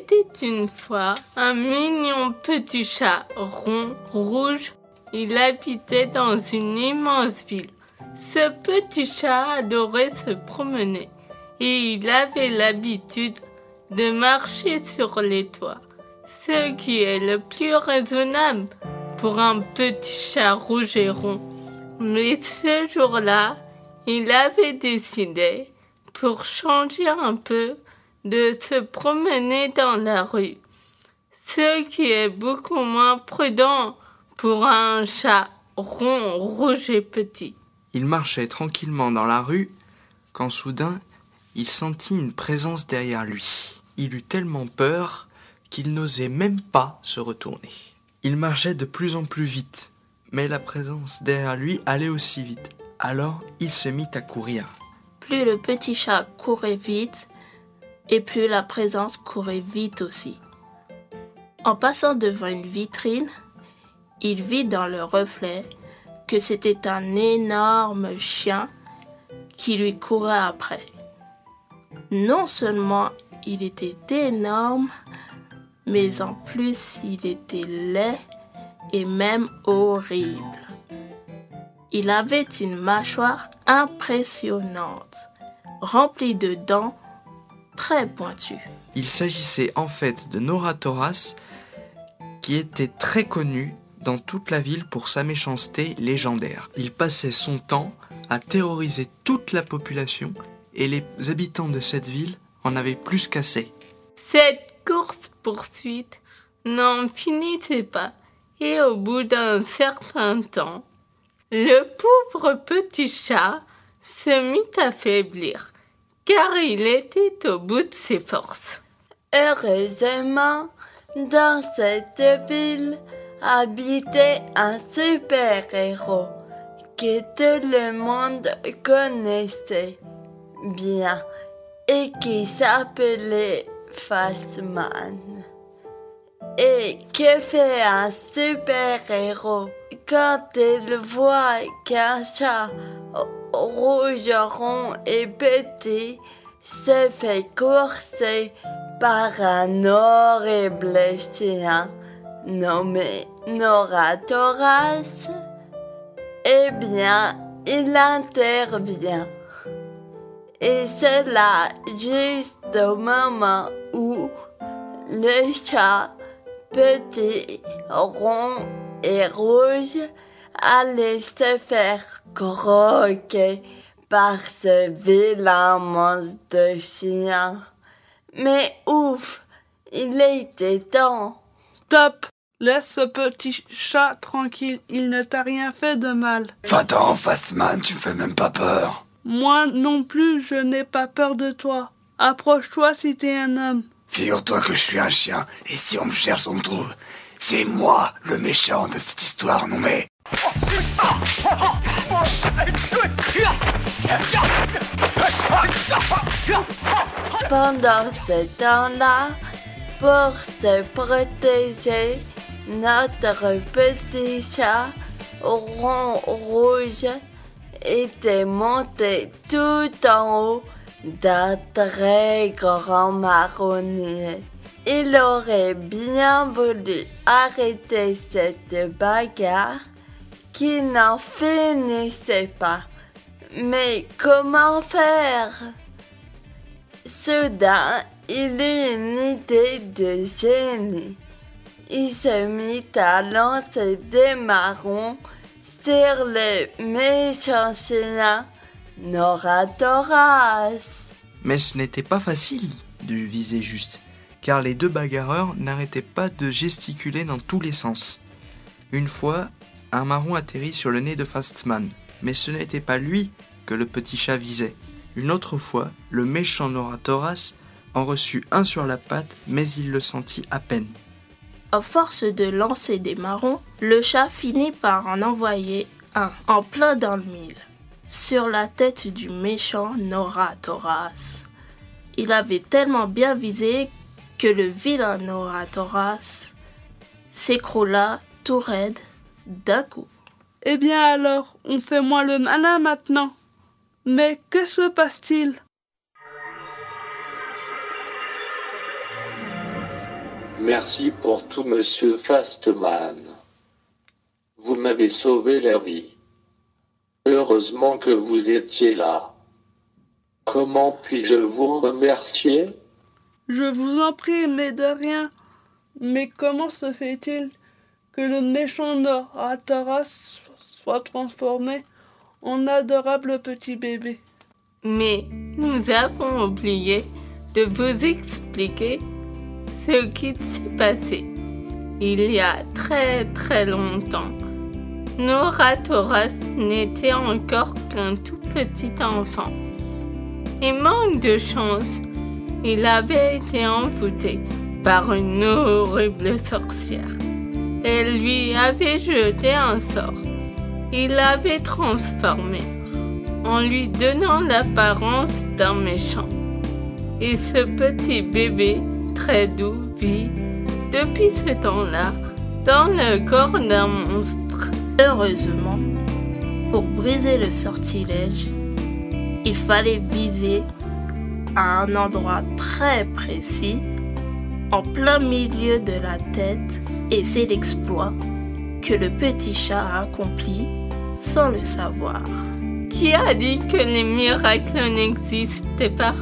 était une fois un mignon petit chat rond, rouge. Il habitait dans une immense ville. Ce petit chat adorait se promener et il avait l'habitude de marcher sur les toits, ce qui est le plus raisonnable pour un petit chat rouge et rond. Mais ce jour-là, il avait décidé, pour changer un peu, de se promener dans la rue, ce qui est beaucoup moins prudent pour un chat rond, rouge et petit. Il marchait tranquillement dans la rue quand soudain il sentit une présence derrière lui. Il eut tellement peur qu'il n'osait même pas se retourner. Il marchait de plus en plus vite, mais la présence derrière lui allait aussi vite. Alors il se mit à courir. Plus le petit chat courait vite, et plus la présence courait vite aussi. En passant devant une vitrine, il vit dans le reflet que c'était un énorme chien qui lui courait après. Non seulement il était énorme, mais en plus il était laid et même horrible. Il avait une mâchoire impressionnante, remplie de dents très pointues. Il s'agissait en fait de Noratoras, qui était très connu dans toute la ville pour sa méchanceté légendaire. Il passait son temps à terroriser toute la population et les habitants de cette ville en avaient plus qu'assez. Cette course-poursuite n'en finissait pas et au bout d'un certain temps, le pauvre petit chat se mit à faiblir car il était au bout de ses forces. Heureusement, dans cette ville habitait un super-héros que tout le monde connaissait bien et qui s'appelait Phasman. Et que fait un super-héros quand il voit qu'un chat rouge, rond et petit se fait courser par un horrible chien nommé Noratoras? Eh bien, il intervient. Et cela juste au moment où le chat petit, rond et rouge allait se faire croquer par ce vilain monstre de chien. Mais ouf, il était temps. Stop! Laisse ce petit chat tranquille, il ne t'a rien fait de mal. Va-t'en, Phasman, tu me fais même pas peur. Moi non plus, je n'ai pas peur de toi. Approche-toi si t'es un homme. Figure-toi que je suis un chien, et si on me cherche, on me trouve. C'est moi, le méchant de cette histoire, non mais... Pendant ce temps-là, pour se protéger, notre petit chat rond rouge était monté tout en haut d'un très grand marronnier. Il aurait bien voulu arrêter cette bagarre qui n'en finissait pas. Mais comment faire? Soudain, il eut une idée de génie. Il se mit à lancer des marrons sur le méchant chien Noratoras. Mais ce n'était pas facile de le viser juste, car les deux bagarreurs n'arrêtaient pas de gesticuler dans tous les sens. Une fois, un marron atterrit sur le nez de Phasman, mais ce n'était pas lui que le petit chat visait. Une autre fois, le méchant Noratoras en reçut un sur la patte, mais il le sentit à peine. À force de lancer des marrons, le chat finit par en envoyer un en plein dans le mille, sur la tête du méchant Noratoras. Il avait tellement bien visé que le vilain Noratoras s'écroula tout raide d'un coup. Eh bien alors, on fait moins le malin maintenant. Mais que se passe-t-il? Merci pour tout, monsieur Fastman. Vous m'avez sauvé la vie. Heureusement que vous étiez là. Comment puis-je vous remercier? Je vous en prie, mais de rien. Mais comment se fait-il que le méchant Noratoras soit transformé en adorable petit bébé? Mais nous avons oublié de vous expliquer ce qui s'est passé. Il y a très très longtemps, Noratoras n'était encore qu'un tout petit enfant. Et manque de chance, il avait été envoûté par une horrible sorcière. Elle lui avait jeté un sort. Il l'avait transformé en lui donnant l'apparence d'un méchant. Et ce petit bébé très doux vit depuis ce temps-là dans le corps d'un monstre. Heureusement, pour briser le sortilège, il fallait viser à un endroit très précis, en plein milieu de la tête, et c'est l'exploit que le petit chat a accompli sans le savoir. Qui a dit que les miracles n'existaient pas?